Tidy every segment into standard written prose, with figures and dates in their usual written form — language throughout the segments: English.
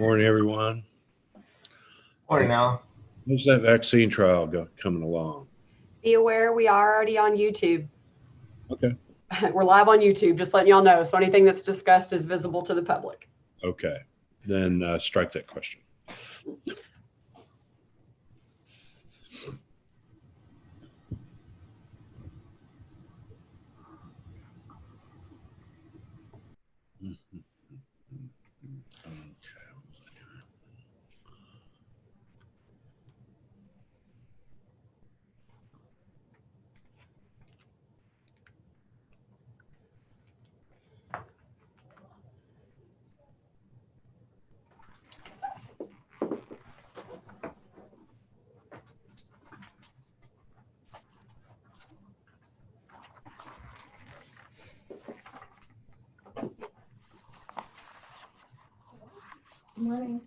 Morning, everyone. Morning, Alan. How's that vaccine trial coming along? Be aware we are already on YouTube. Okay. We're live on YouTube, just letting y'all know. So anything that's discussed is visible to the public. Okay. Then strike that question. Good morning.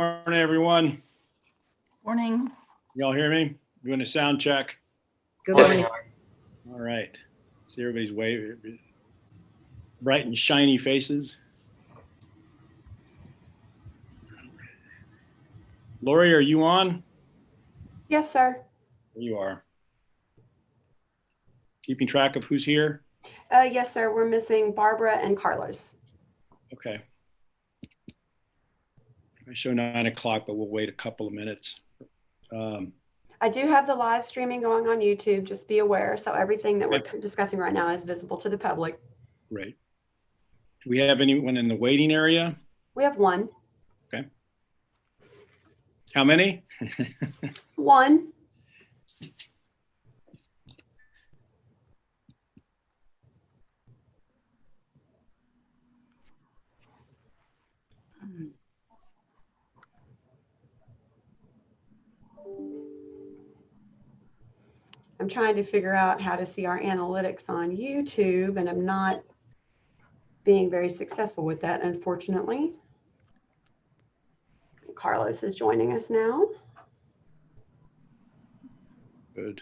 Morning, everyone. Morning. Y'all hear me? Doing a sound check. Good Yes. morning. All right. See everybody's waving, bright and shiny faces. Lori, are you on? Yes, sir. There you are. Keeping track of who's here? Yes, sir. We're missing Barbara and Carlos. Okay. I show 9 o'clock, but we'll wait a couple of minutes. I do have the live streaming going on YouTube. Just be aware. So everything that we're discussing right now is visible to the public. Great. Do we have anyone in the waiting area? We have one. How many? One. I'm trying to figure out how to see our analytics on YouTube, and I'm not being very successful with that, unfortunately. Carlos is joining us now. Good.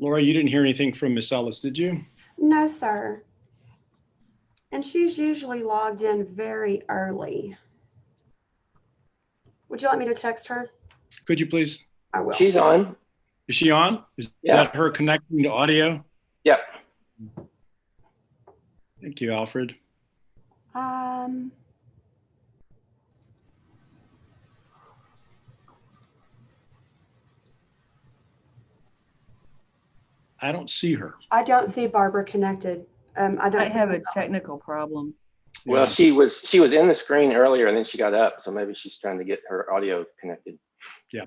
Laura, you didn't hear anything from Miss Ellis, did you? No, sir. And she's usually logged in very early. Would you like me to text her? Could you please? I will. She's on. Is she on? Is Yeah. that her connecting to audio? Yep. Thank you, Alfred. I don't see her. I don't see Barbara connected. I don't I see have a myself. technical problem. Well, Yeah. she was in the screen earlier and then she got up, so maybe she's trying to get her audio connected. Yeah.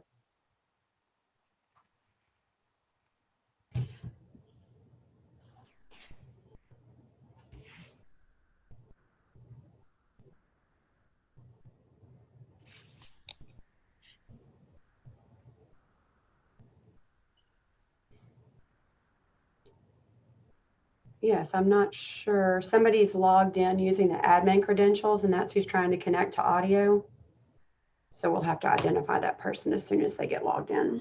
Yes, I'm not sure. Somebody's logged in using the admin credentials, and that's who's trying to connect to audio. So we'll have to identify that person as soon as they get logged in.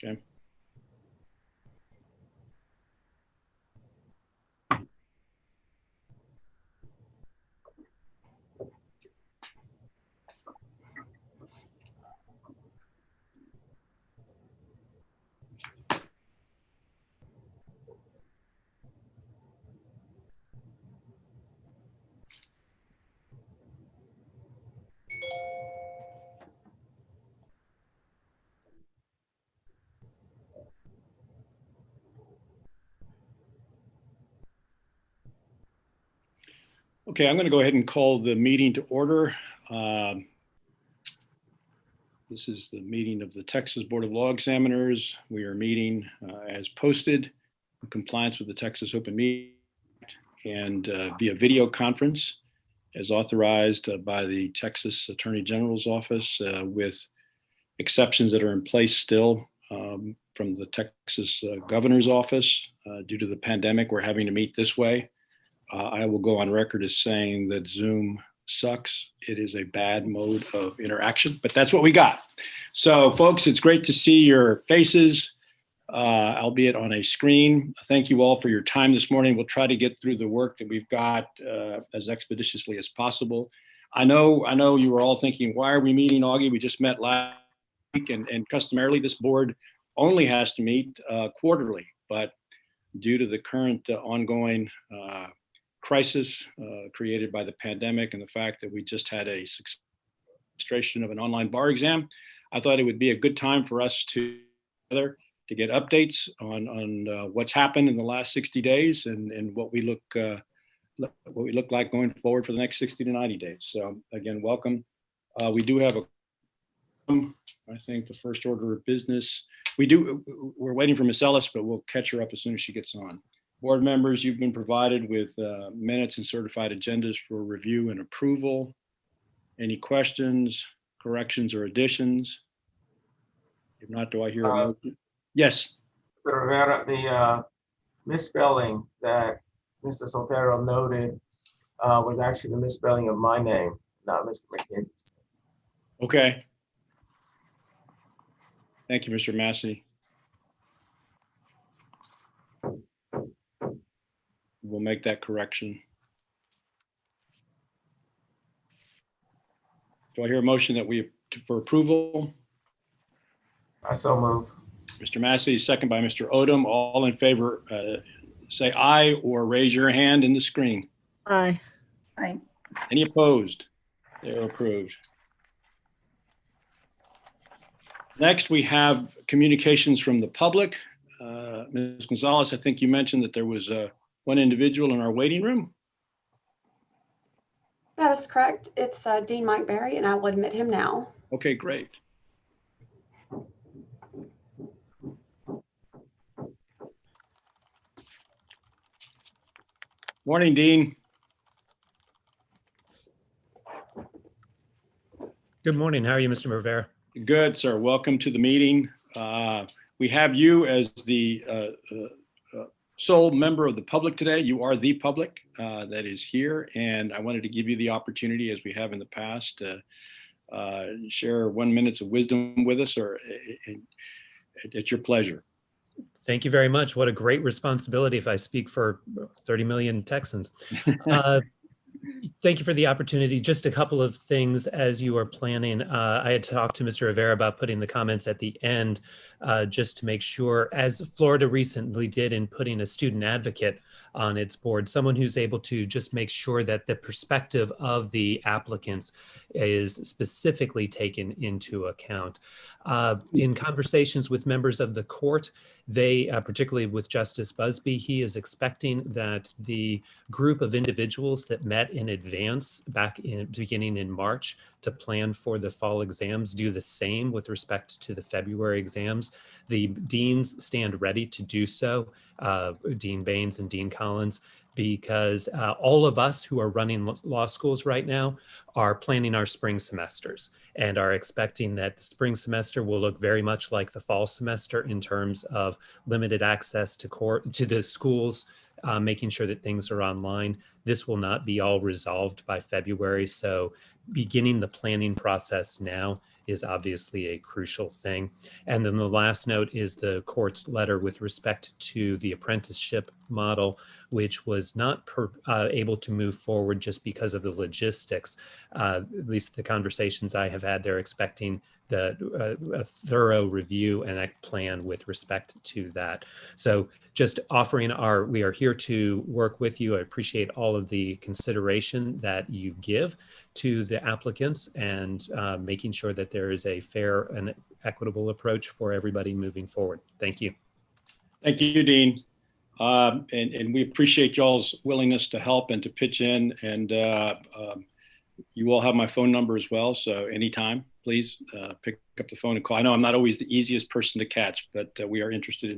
Okay. Okay, I'm going to go ahead and call the meeting to order. This is the meeting of the Texas Board of Law Examiners. We are meeting as posted in compliance with the Texas Open Meeting Act and via video conference as authorized by the Texas Attorney General's Office with exceptions that are in place still from the Texas Governor's Office. Due to the pandemic, we're having to meet this way. I will go on record as saying that Zoom sucks. It is a bad mode of interaction, but that's what we got. So folks, it's great to see your faces, albeit on a screen. Thank you all for your time this morning. We'll try to get through the work that we've got as expeditiously as possible. I know you were all thinking, why are we meeting, Augie? We just met last week, and customarily this board only has to meet quarterly, but due to the current ongoing crisis created by the pandemic and the fact that we just had a registration of an online bar exam, I thought it would be a good time for us to get updates on what's happened in the last 60 days and what we look like going forward for the next 60 to 90 days. So again, welcome. We do have I think the first order of business. We're waiting for Ms. Ellis, but we'll catch her up as soon as she gets on. Board members, you've been provided with minutes and certified agendas for review and approval. Any questions, corrections, or additions? If not, do I hear a motion? Yes. Mr. Rivera, the misspelling that Mr. Soltero noted was actually the misspelling of my name, not Mr. McKenzie's. Okay. Thank you, Mr. Massey. We'll make that correction. Do I hear a motion that for approval? I so move. Mr. Massey, second by Mr. Odom. All in favor, say aye or raise your hand in the screen. Aye. Aye. Any opposed? They're approved. Next, we have communications from the public. Ms. Gonzalez, I think you mentioned that there was one individual in our waiting room. That is correct. It's Dean Mike Berry, and I will admit him now. Okay, great. Morning, Dean. Good morning. How are you, Mr. Rivera? Good, sir. Welcome to the meeting. We have you as the sole member of the public today. You are the public that is here, and I wanted to give you the opportunity, as we have in the past, to share 1 minute of wisdom with us, or at your pleasure. Thank you very much. What a great responsibility if I speak for 30 million Texans. Thank you for the opportunity. Just a couple of things as you are planning. I had talked to Mr. Rivera about putting the comments at the end just to make sure, as Florida recently did in putting a student advocate on its board, someone who's able to just make sure that the perspective of the applicants is specifically taken into account. In conversations with members of the court, they, particularly with Justice Busby, he is expecting that the group of individuals that met in advance beginning in March to plan for the fall exams do the same with respect to the February exams. The deans stand ready to do so, Dean Baines and Dean Collins, because all of us who are running law schools right now are planning our spring semesters and are expecting that the spring semester will look very much like the fall semester in terms of limited access to the schools, making sure that things are online. This will not be all resolved by February, so beginning the planning process now is obviously a crucial thing. And then the last note is the court's letter with respect to the apprenticeship model, which was not able to move forward just because of the logistics. At least the conversations I have had, they're expecting a thorough review and a plan with respect to that. So just offering we are here to work with you. I appreciate all of the consideration that you give to the applicants and making sure that there is a fair and equitable approach for everybody moving forward. Thank you. Thank you, Dean. And we appreciate y'all's willingness to help and to pitch in. And you all have my phone number as well. So anytime, please pick up the phone and call. I know I'm not always the easiest person to catch, but we are interested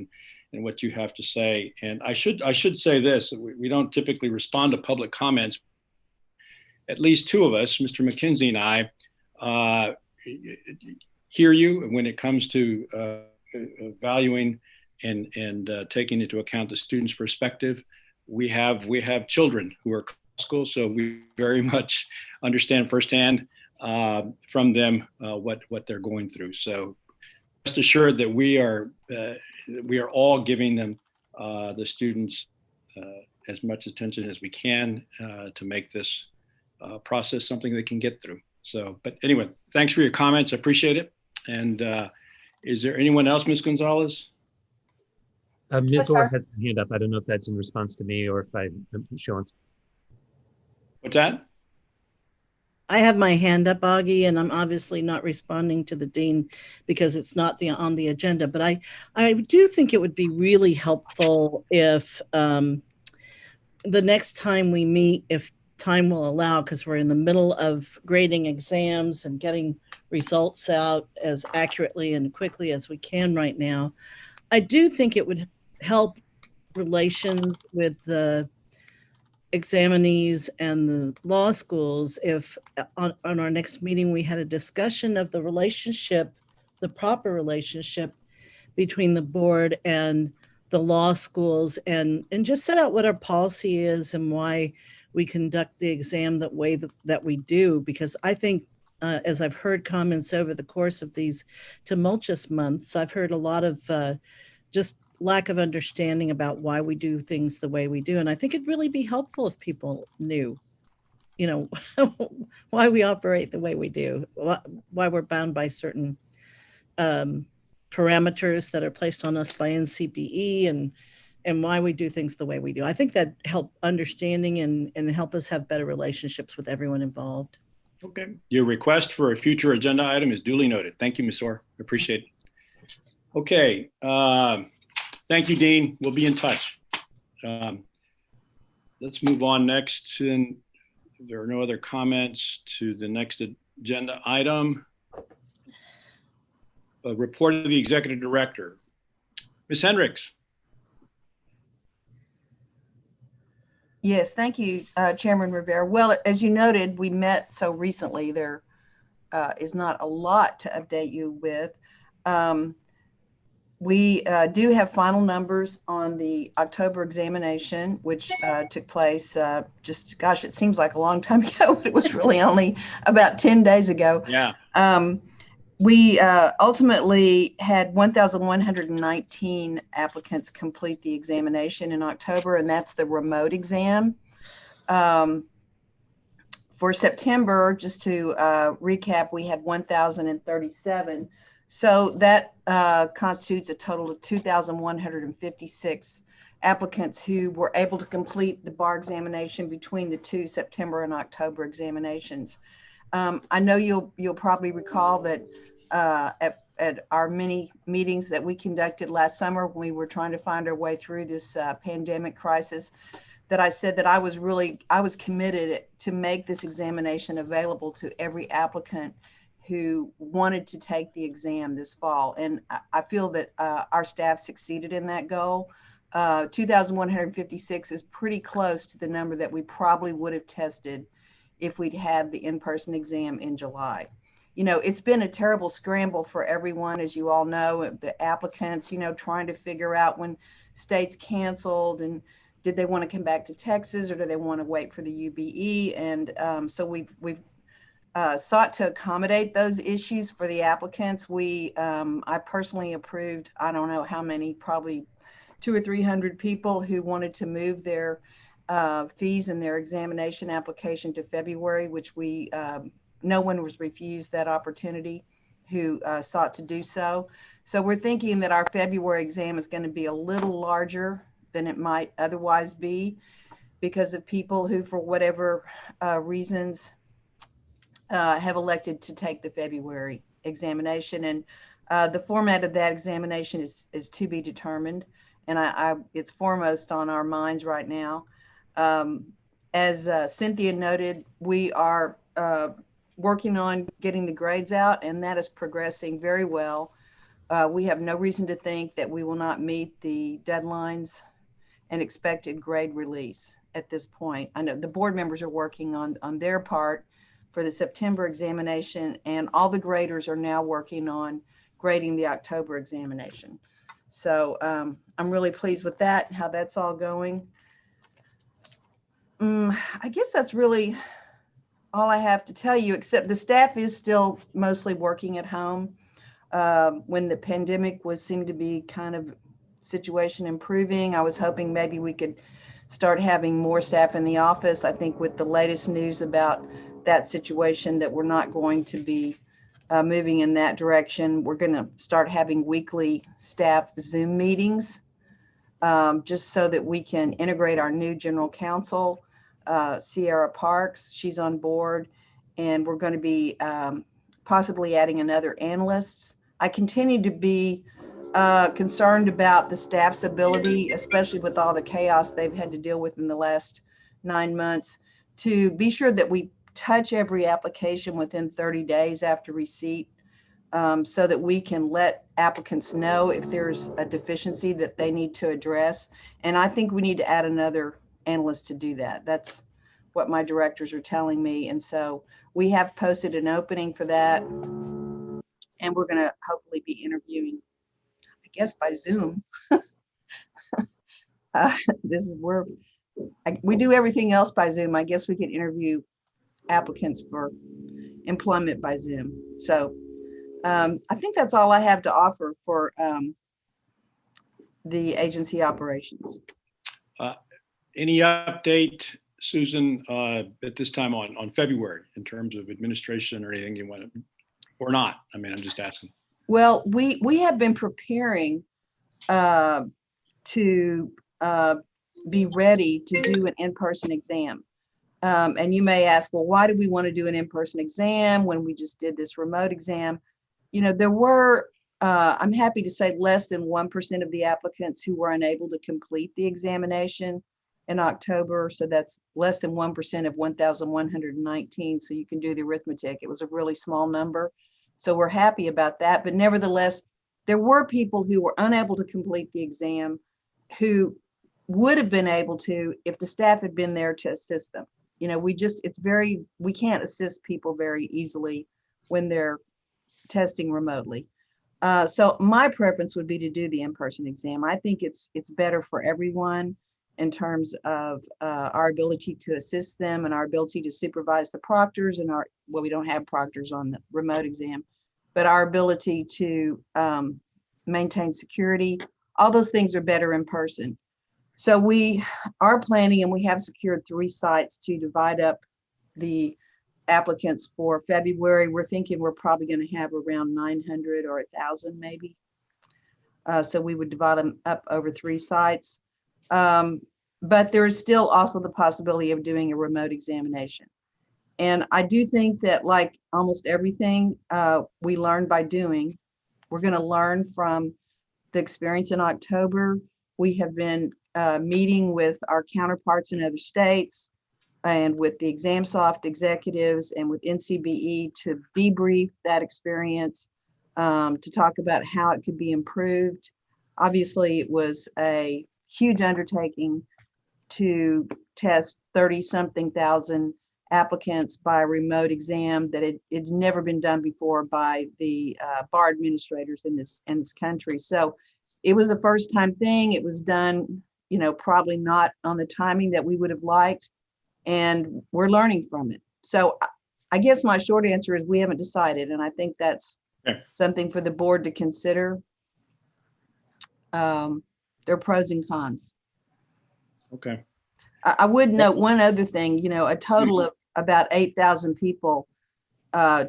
in what you have to say. And I should say this: we don't typically respond to public comments. At least two of us, Mr. McKenzie and I, hear you when it comes to valuing and taking into account the student's perspective. We have children who are school, so we very much understand firsthand from them what they're going through. So rest assured that we are all giving them, the students, as much attention as we can to make this process something they can get through. So, but anyway, thanks for your comments. I appreciate it. And is there anyone else, Ms. Gonzalez? Ms. Yes, Orr sir. has her hand up. I don't know if that's in response to me or if I'm showing. What's that? I have my hand up, Augie, and I'm obviously not responding to the dean because it's not on the agenda. But I do think it would be really helpful if the next time we meet, if time will allow, because we're in the middle of grading exams and getting results out as accurately and quickly as we can right now, I do think it would help relations with the examinees and the law schools if on our next meeting we had a discussion of the relationship, the proper relationship between the board and the law schools, and just set out what our policy is and why we conduct the exam that way that we do. Because I think as I've heard comments over the course of these tumultuous months, I've heard a lot of just lack of understanding about why we do things the way we do. And I think it'd really be helpful if people knew, you know, why we operate the way we do, why we're bound by certain parameters that are placed on us by NCBE, and why we do things the way we do. I think that help understanding and help us have better relationships with everyone involved. Okay. Your request for a future agenda item is duly noted. Thank you, Ms. Orr. Appreciate it. Okay. Thank you, Dean. We'll be in touch. Let's move on next. And if there are no other comments to the next agenda item, a report of the executive director. Ms. Hendricks. Yes, thank you, Chairman Rivera. Well, as you noted, we met so recently. There is not a lot to update you with. We do have final numbers on the October examination, which took place just, gosh, it seems like a long time ago, but it was really only about 10 days ago. Yeah. We ultimately had 1,119 applicants complete the examination in October, and that's the remote exam. For September, just to recap, we had 1,037. So that constitutes a total of 2,156 applicants who were able to complete the bar examination between the two September and October examinations. I know you'll probably recall that at our many meetings that we conducted last summer when we were trying to find our way through this pandemic crisis, that I said that I was committed to make this examination available to every applicant who wanted to take the exam this fall. And I feel that our staff succeeded in that goal. 2,156 is pretty close to the number that we probably would have tested if we'd had the in-person exam in July. You know, it's been a terrible scramble for everyone, as you all know, the applicants, you know, trying to figure out when states canceled and did they want to come back to Texas or do they want to wait for the UBE? And so we've sought to accommodate those issues for the applicants. I personally approved, I don't know how many, probably 200 or 300 people who wanted to move their fees and their examination application to February, which no one was refused that opportunity who sought to do so. So we're thinking that our February exam is going to be a little larger than it might otherwise be because of people who, for whatever reasons, have elected to take the February examination. And the format of that examination is to be determined. And it's foremost on our minds right now. As Cynthia noted, we are working on getting the grades out, and that is progressing very well. We have no reason to think that we will not meet the deadlines and expected grade release at this point. I know the board members are working on their part for the September examination, and all the graders are now working on grading the October examination. So I'm really pleased with that, how that's all going. I guess that's really all I have to tell you, except the staff is still mostly working at home. When the pandemic seemed to be kind of situation improving, I was hoping maybe we could start having more staff in the office. I think with the latest news about that situation, that we're not going to be moving in that direction. We're going to start having weekly staff Zoom meetings, just so that we can integrate our new general counsel, Sierra Parks. She's on board, and we're going to be possibly adding another analyst. I continue to be concerned about the staff's ability, especially with all the chaos they've had to deal with in the last 9 months, to be sure that we touch every application within 30 days after receipt, so that we can let applicants know if there's a deficiency that they need to address. And I think we need to add another analyst to do that. That's what my directors are telling me. And so we have posted an opening for that. And we're going to hopefully be interviewing, I guess, by Zoom. This is where we do everything else by Zoom. I guess we can interview applicants for employment by Zoom. So I think that's all I have to offer for the agency operations. Any update, Susan, at this time on February in terms of administration or anything you want to, or not? I mean, I'm just asking. Well, we have been preparing to be ready to do an in-person exam. And you may ask, well, why do we want to do an in-person exam when we just did this remote exam? You know, there were, I'm happy to say, less than 1% of the applicants who were unable to complete the examination in October. So that's less than 1% of 1,119. So you can do the arithmetic. It was a really small number. So we're happy about that. But nevertheless, there were people who were unable to complete the exam who would have been able to if the staff had been there to assist them. You know, we can't assist people very easily when they're testing remotely. So my preference would be to do the in-person exam. I think it's better for everyone in terms of our ability to assist them and our ability to supervise the proctors and well, we don't have proctors on the remote exam, but our ability to maintain security, all those things are better in person. So we are planning, and we have secured 3 sites to divide up the applicants for February. We're thinking we're probably going to have around 900 or 1,000 maybe. So we would divide them up over 3 sites. But there is still also the possibility of doing a remote examination. And I do think that, like almost everything we learn by doing, we're going to learn from the experience in October. We have been meeting with our counterparts in other states and with the ExamSoft executives and with NCBE to debrief that experience, to talk about how it could be improved. Obviously, it was a huge undertaking to test 30-something thousand applicants by remote exam that it's never been done before by the bar administrators in this country. So it was a first-time thing. It was done, you know, probably not on the timing that we would have liked, and we're learning from it. So I guess my short answer is we haven't decided, and I think that's something for the board to consider. There are pros and cons. Okay. I would note one other thing, you know, a total of about 8,000 people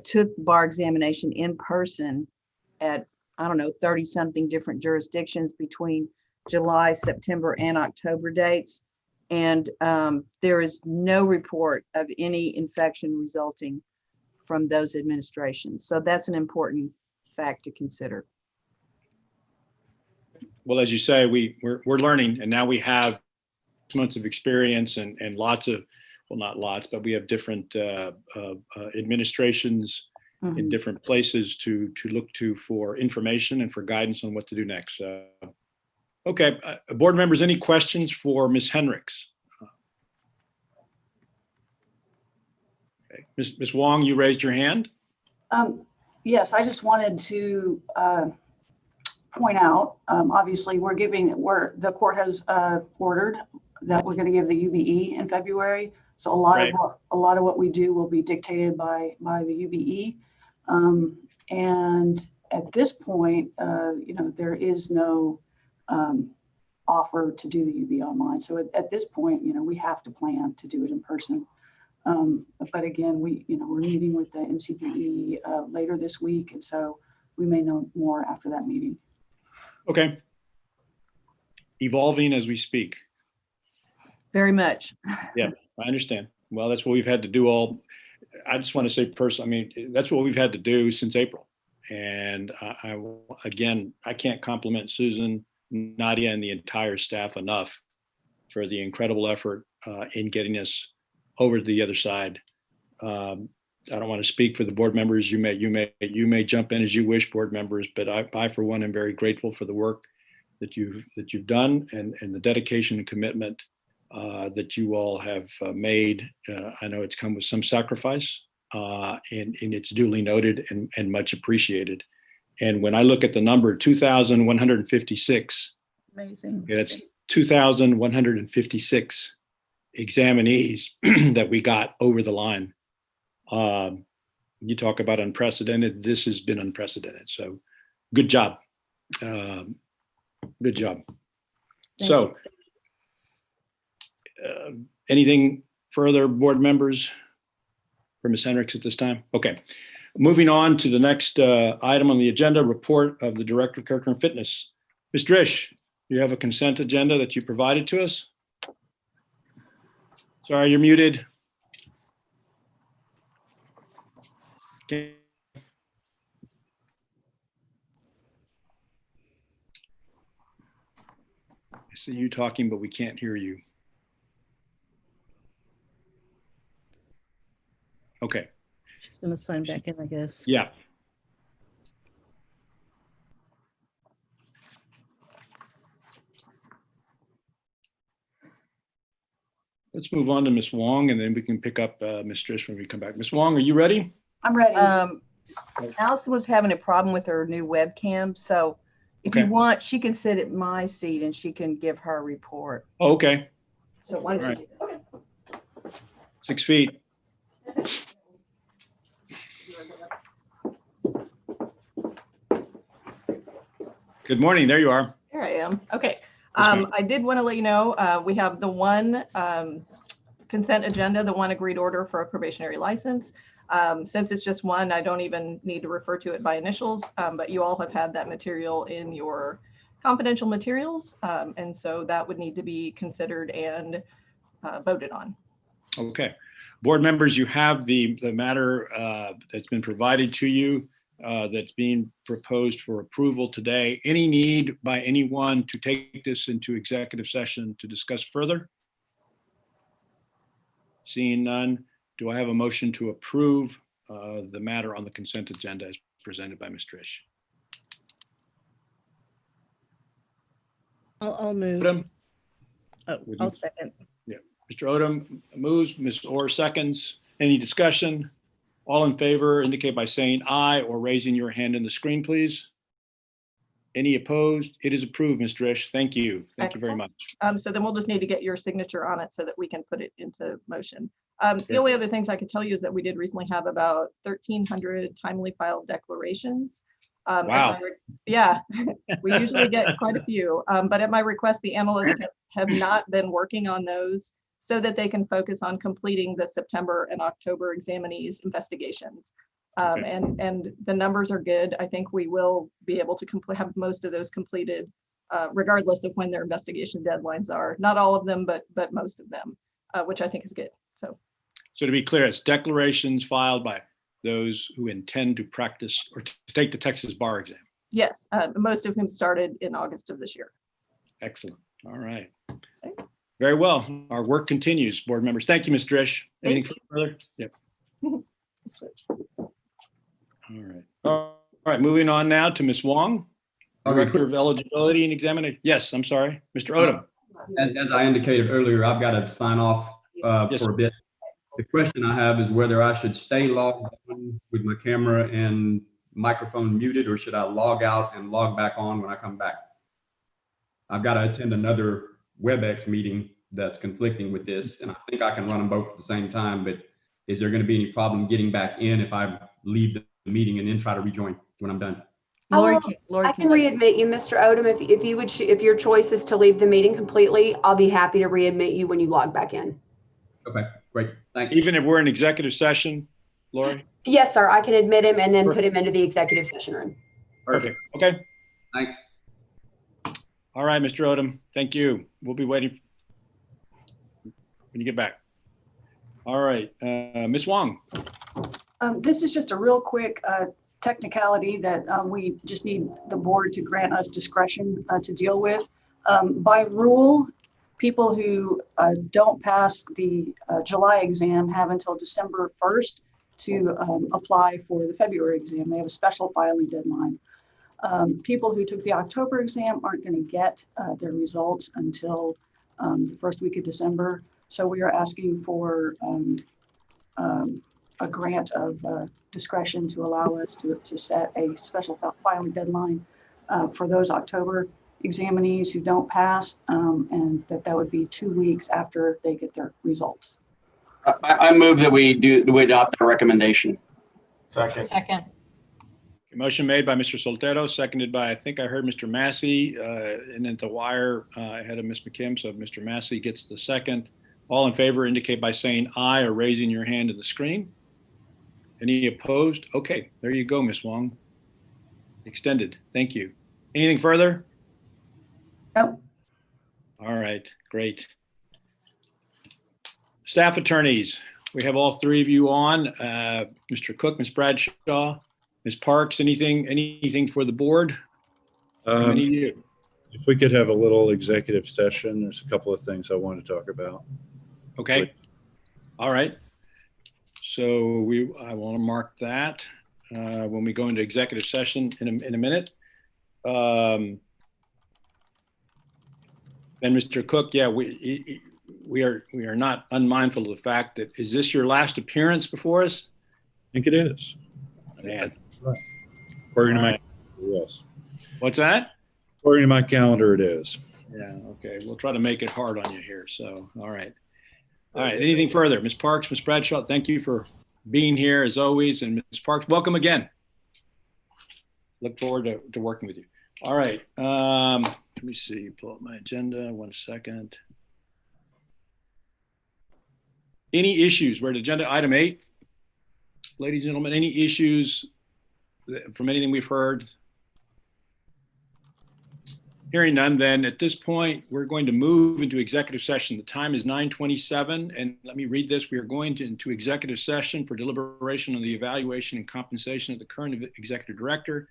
took bar examination in person at, I don't know, 30-something different jurisdictions between July, September, and October dates. And there is no report of any infection resulting from those administrations. So that's an important fact to consider. Well, as you say, we're learning, and now we have 6 months of experience and lots of, well, not lots, but we have different administrations in different places to look to for information and for guidance on what to do next. Okay, board members, any questions for Ms. Henricks? Okay. Ms. Wong, you raised your hand. Yes, I just wanted to point out, obviously the court has ordered that we're going to give the UBE in February. So a lot Right. of what we do will be dictated by the UBE. And at this point, there is no offer to do the UB online. So at this point, we have to plan to do it in person. But again, we're meeting with the NCPE later this week, and so we may know more after that meeting. Okay. Evolving as we speak. Very much. I understand. Well, that's what we've had to do I just want to say personally, that's what we've had to do since April. And I can't compliment Susan, Nadia, and the entire staff enough for the incredible effort in getting us over to the other side. I don't want to speak for the board members. You may jump in as you wish, board members, but I for one am very grateful for the work that you've done and the dedication and commitment that you all have made. I know it's come with some sacrifice, and it's duly noted and much appreciated. And when I look at the number 2,156, Amazing. that's 2,156 examinees that we got over the line. You talk about unprecedented. This has been unprecedented. So good job. Good job. So anything further, board members, for Ms. Hendricks at this time? Okay. Moving on to the next item on the agenda, report of the Director of Character and Fitness. Ms. Drish, you have a consent agenda that you provided to us? Sorry, you're muted. Okay. I see you talking, but we can't hear you. Okay. She's going to sign back in, I guess. Yeah. Let's move on to Ms. Wong, and then we can pick up Ms. Drish when we come back. Ms. Wong, are you ready? I'm ready. Allison was having a problem with her new webcam, so if you want, she can sit at my seat and she can give her report. Oh, okay. So why don't All you right. 6 feet. Good morning. There you are. Here I am. Okay. Yes, ma'am. I did want to let you know, we have the one consent agenda, the one agreed order for a probationary license. Since it's just one, I don't even need to refer to it by initials, but you all have had that material in your confidential materials. And so that would need to be considered and voted on. Okay. Board members, you have the matter that's been provided to you that's being proposed for approval today. Any need by anyone to take this into executive session to discuss further? Seeing none, do I have a motion to approve the matter on the consent agenda as presented by Ms. Drish? I'll move. Odom? I'll second. Mr. Odom moves, Ms. Orr seconds. Any discussion? All in favor indicate by saying aye or raising your hand in the screen, please. Any opposed? It is approved, Ms. Drish. Thank you. Thank you very much. So then we'll just need to get your signature on it so that we can put it into motion. The only other things I can tell you is that we did recently have about 1,300 timely filed declarations. Wow. Yeah, we usually get quite a few, but at my request, the analysts have not been working on those so that they can focus on completing the September and October examinees investigations. Okay. And the numbers are good. I think we will be able to have most of those completed, regardless of when their investigation deadlines are. Not all of them, but most of them, which I think is good. So to be clear, it's declarations filed by those who intend to practice or to take the Texas bar exam. Yes, most of whom started in August of this year. Excellent. All right. Very well. Our work continues, board members. Thank you, Ms. Drish. Anything further? Yep. Switch. All right. All right. Moving on now to Ms. Wong, Director of Eligibility and Examination. Yes, I'm sorry. Mr. Odom. As I indicated earlier, I've got to sign off Yes, for a bit. The question I have is whether I should stay logged on with my camera and microphone muted, or should I log out and log back on when I come back? I've got to attend another WebEx meeting that's conflicting with this, and I think I can run them both at the same time, but is there going to be any problem getting back in if I leave the meeting and then try to rejoin when I'm done? Lori Oh, can, Lori I can readmit you, Mr. Odom. If you would, if your choice is to leave the meeting completely, I'll be happy to readmit you when you log back in. Okay, great. Thanks. Even if we're in executive session, Lori? Yes, sir. I can admit him and then put him into the executive session room. Perfect. Okay. Thanks. All right, Mr. Odom. Thank you. We'll be waiting when you get back. All right, Ms. Wong. This is just a real quick technicality that we just need the board to grant us discretion to deal with. By rule, people who don't pass the July exam have until December 1st to apply for the February exam. They have a special filing deadline. People who took the October exam aren't going to get their results until the first week of December. So we are asking for a grant of discretion to allow us to set a special filing deadline for those October examinees who don't pass, and that would be 2 weeks after they get their results. I move that we adopt the recommendation. Second. Second. Motion made by Mr. Soltero, seconded by, I think I heard Mr. Massey, and then the wire ahead of Ms. McKim. So if Mr. Massey gets the second, all in favor indicate by saying aye or raising your hand to the screen. Any opposed? Okay, there you go, Ms. Wong. Extended. Thank you. Anything further? No. All right, great. Staff attorneys, we have all three of you on. Mr. Cook, Ms. Bradshaw, Ms. Parks, anything for the board? If we could have a little executive session, there's a couple of things I want to talk about. Okay. All right. So I want to mark that when we go into executive session in a minute. Then Mr. Cook, yeah, we are not unmindful of the fact that, is this your last appearance before us? I think it is. Man. According to my, All right. yes. What's that? According to my calendar, it is. Yeah, okay. We'll try to make it hard on you here. So, all right. All right. Anything further? Ms. Parks, Ms. Bradshaw, thank you for being here as always. And Ms. Parks, welcome again. Look forward to working with you. All right. Let me see, pull up my agenda, 1 second. Any issues? We're at agenda item 8. Ladies and gentlemen, any issues from anything we've heard? Hearing none, then at this point, we're going to move into executive session. The time is 9:27, and let me read this. We are going into executive session for deliberation on the evaluation and compensation of the current executive director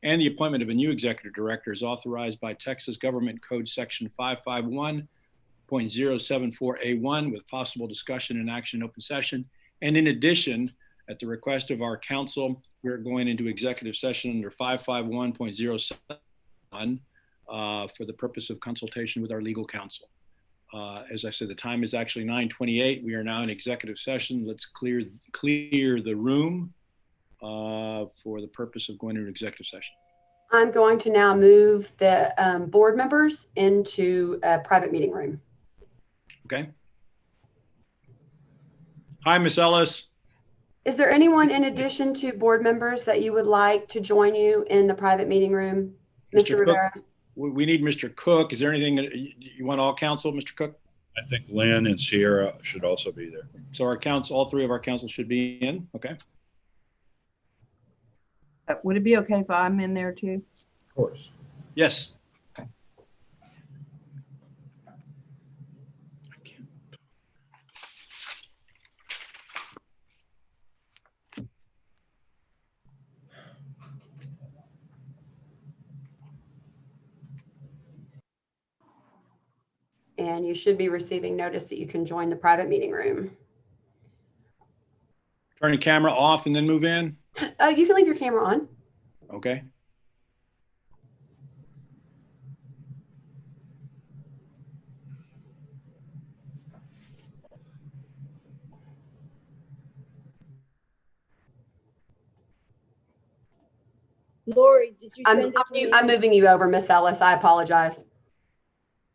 and the appointment of a new executive director as authorized by Texas Government Code Section 551.074A1 with possible discussion and action in open session. And in addition, at the request of our counsel, we're going into executive session under 551.07 for the purpose of consultation with our legal counsel. As I said, the time is actually 9:28. We are now in executive session. Let's clear the room for the purpose of going into executive session. I'm going to now move the board members into a private meeting room. Okay. Hi, Ms. Ellis. Is there anyone in addition to board members that you would like to join you in the private meeting room? Mr. Cook, Rivera? we need Mr. Cook. Is there anything that you want all counsel, Mr. Cook? I think Lynn and Sierra should also be there. So our council, all three of our council should be in. Okay. Would it be okay if I'm in there too? Of course. Yes. And you should be receiving notice that you can join the private meeting room. Turn the camera off and then move in. You can leave your camera on. Okay. Lori, did you send it to me? I'm moving you over, Miss Ellis. I apologize.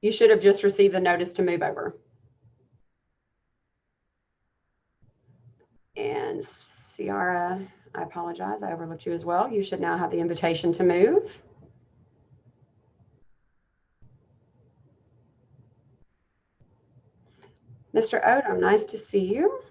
You should have just received the notice to move over. Ciara, I apologize. I overlooked you as well. You should now have the invitation to move. Mr. Odom, nice to see you.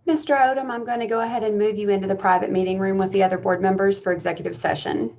Mr. Odom, I'm going to go ahead and move you into the private meeting room with the other board members for executive session.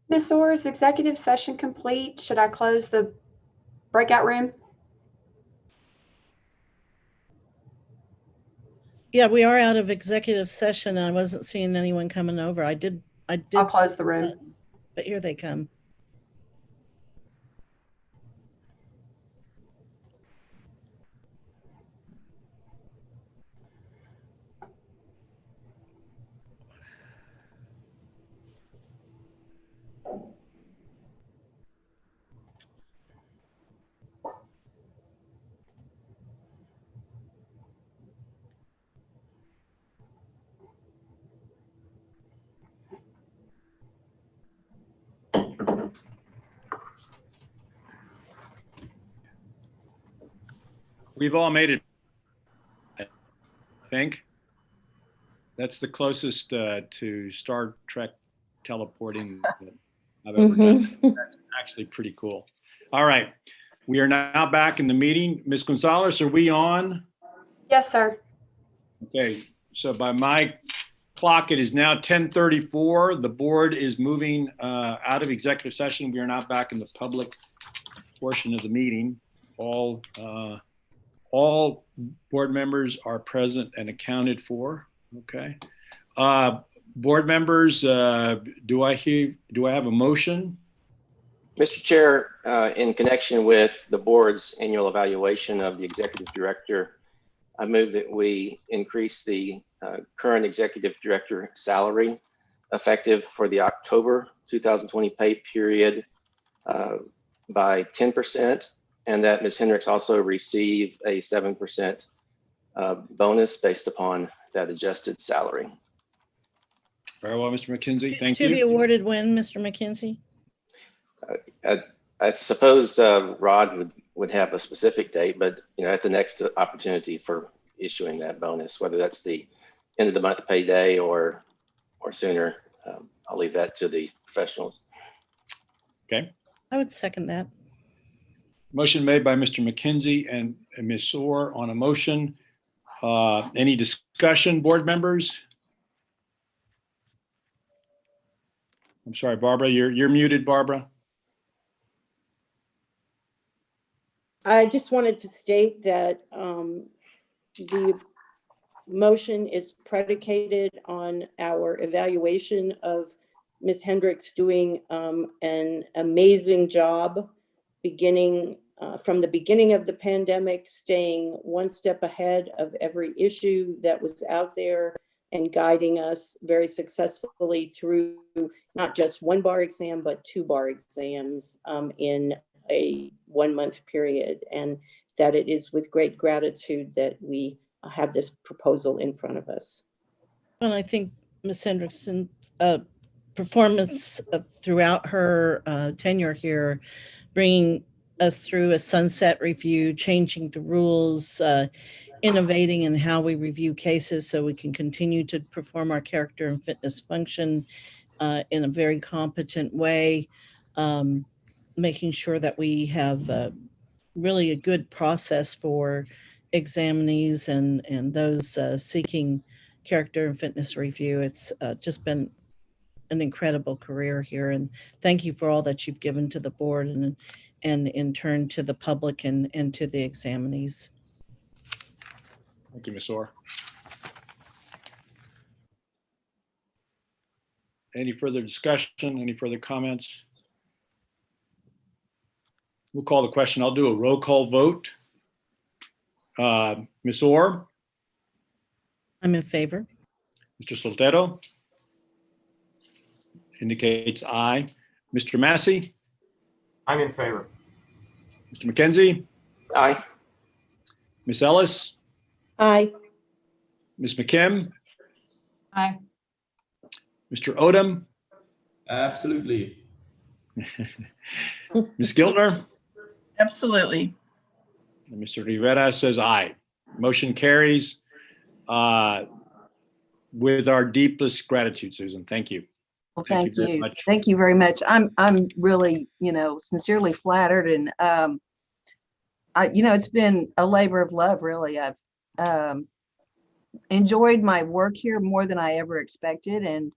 Ms. Orr, is executive session complete? Should I close the breakout room? Yeah, we are out of executive session. I wasn't seeing anyone coming over. I did, I'll close the room. but here they come. We've all made it, I think. That's the closest to Star Trek teleporting that I've ever done. That's actually pretty cool. All right. We are now back in the meeting. Ms. Gonzalez, are we on? Yes, sir. Okay. So by my clock, it is now 10:34. The board is moving out of executive session. We are now back in the public portion of the meeting. All board members are present and accounted for. Okay. Board members, do I have a motion? Mr. Chair, in connection with the board's annual evaluation of the executive director, I move that we increase the current executive director salary effective for the October 2020 pay period by 10%, and that Ms. Hendricks also receive a 7% bonus based upon that adjusted salary. Very well, Mr. McKenzie. Thank you. To be awarded when, Mr. McKenzie? I suppose Rod would have a specific date, but at the next opportunity for issuing that bonus, whether that's the end of the month payday or sooner, I'll leave that to the professionals. Okay. I would second that. Motion made by Mr. McKenzie and Ms. Orr on a motion. Any discussion, board members? I'm sorry, Barbara, you're muted, Barbara. I just wanted to state that the motion is predicated on our evaluation of Ms. Hendricks doing an amazing job beginning from the beginning of the pandemic, staying one step ahead of every issue that was out there and guiding us very successfully through not just one bar exam, but 2 bar exams in a 1-month period. And that it is with great gratitude that we have this proposal in front of us. And I think Ms. Hendrickson's performance throughout her tenure here, bringing us through a sunset review, changing the rules, innovating in how we review cases so we can continue to perform our character and fitness function in a very competent way, making sure that we have really a good process for examinees and those seeking character and fitness review. It's just been an incredible career here, and thank you for all that you've given to the board and in turn to the public and to the examinees. Thank you, Ms. Orr. Any further discussion? Any further comments? We'll call the question. I'll do a roll call vote. Ms. Orr? I'm in favor. Mr. Soltero? Indicates aye. Mr. Massey? I'm in favor. Mr. McKenzie? Aye. Ms. Ellis? Aye. Ms. McKim? Aye. Mr. Odom? Absolutely. Ms. Giltner? Absolutely. And Mr. Rivera says aye. Motion carries with our deepest gratitude, Susan. Thank you. Well, Thank thank you very you. much. Thank you very much. I'm really, sincerely flattered, and it's been a labor of love, really. I've enjoyed my work here more than I ever expected, and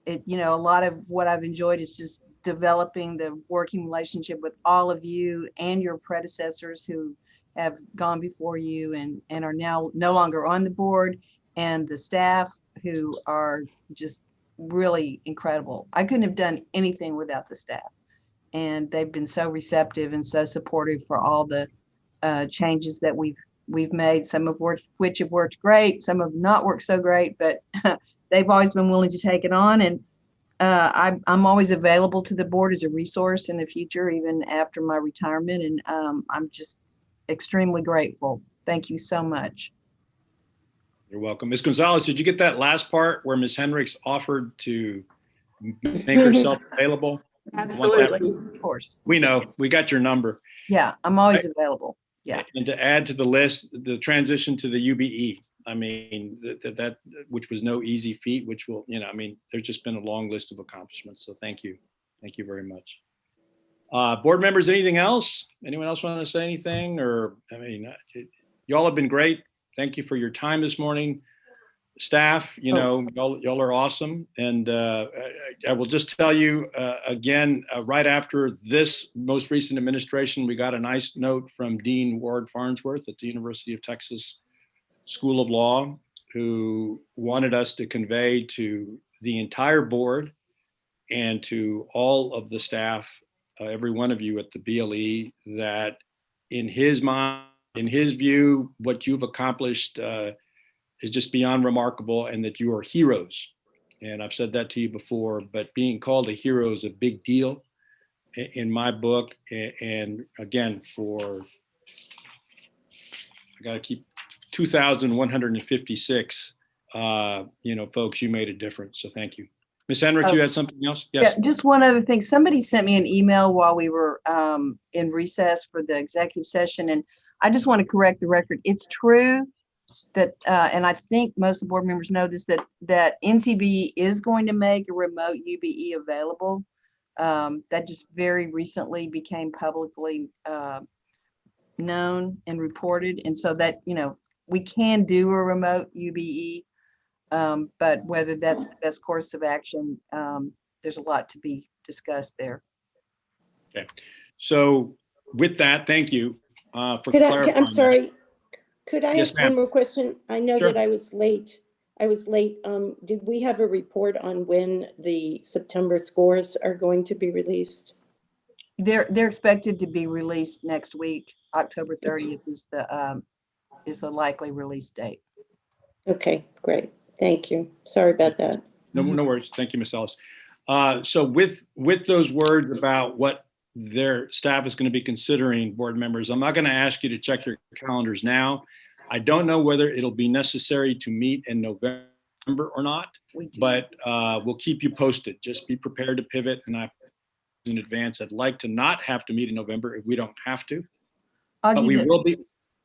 a lot of what I've enjoyed is just developing the working relationship with all of you and your predecessors who have gone before you and are now no longer on the board, and the staff who are just really incredible. I couldn't have done anything without the staff, and they've been so receptive and so supportive for all the changes that we've made, some of which have worked great, some have not worked so great, but they've always been willing to take it on. And I'm always available to the board as a resource in the future, even after my retirement. And I'm just extremely grateful. Thank you so much. You're welcome. Ms. Gonzalez, did you get that last part where Ms. Hendricks offered to make herself available? Absolutely. Of course. We know. We got your number. Yeah, I'm always available. Yeah. And to add to the list, the transition to the UBE. I mean, that which was no easy feat, which will, there's just been a long list of accomplishments. So thank you. Thank you very much. Board members, anything else? Anyone else want to say anything? Or, y'all have been great. Thank you for your time this morning. Staff, y'all are awesome. And I will just tell you again, right after this most recent administration, we got a nice note from Dean Ward Farnsworth at the University of Texas School of Law, who wanted us to convey to the entire board and to all of the staff, every one of you at the BLE, that in his mind, in his view, what you've accomplished is just beyond remarkable, and that you are heroes. And I've said that to you before, but being called a hero is a big deal in my book. And again, I got to keep 2,156, folks, you made a difference. So thank you. Ms. Hendricks, you had something else? Yes. Yeah, just one other thing. Somebody sent me an email while we were in recess for the executive session, and I just want to correct the record. It's true that, and I think most of the board members know this, that NCB is going to make a remote UBE available. That just very recently became publicly known and reported. And so that, we can do a remote UBE, but whether that's the best course of action, there's a lot to be discussed there. Okay. So with that, thank you for clarifying. I'm sorry. Could I Yes, ask one more question? I know Sure. that I was late. Did we have a report on when the September scores are going to be released? They're expected to be released next week. October 30th is the likely release date. Okay, great. Thank you. Sorry about that. No worries. Thank you, Ms. Ellis. So with those words about what their staff is going to be considering, board members, I'm not going to ask you to check your calendars now. I don't know whether it'll be necessary to meet in November or not, but we'll keep you posted. Just be prepared to pivot. And in advance, I'd like to not have to meet in November if we don't have to. But we will be.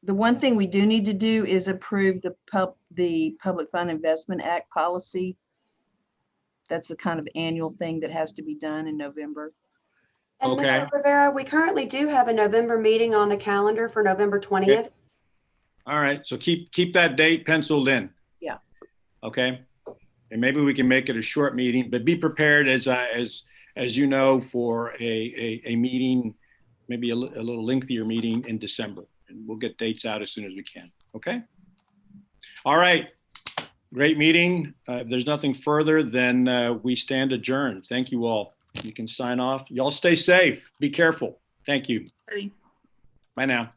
The one thing we do need to do is approve the Public Fund Investment Act policy. That's a kind of annual thing that has to be done in November. And Okay. Mr. Rivera, we currently do have a November meeting on the calendar for November 20th. Okay. All right. So keep that date penciled in. Yeah. Okay. And maybe we can make it a short meeting, but be prepared as you know, for a meeting, maybe a little lengthier meeting in December. And we'll get dates out as soon as we can. Okay. All right. Great meeting. If there's nothing further, then we stand adjourned. Thank you all. You can sign off. Y'all stay safe. Be careful. Thank you. Bye now.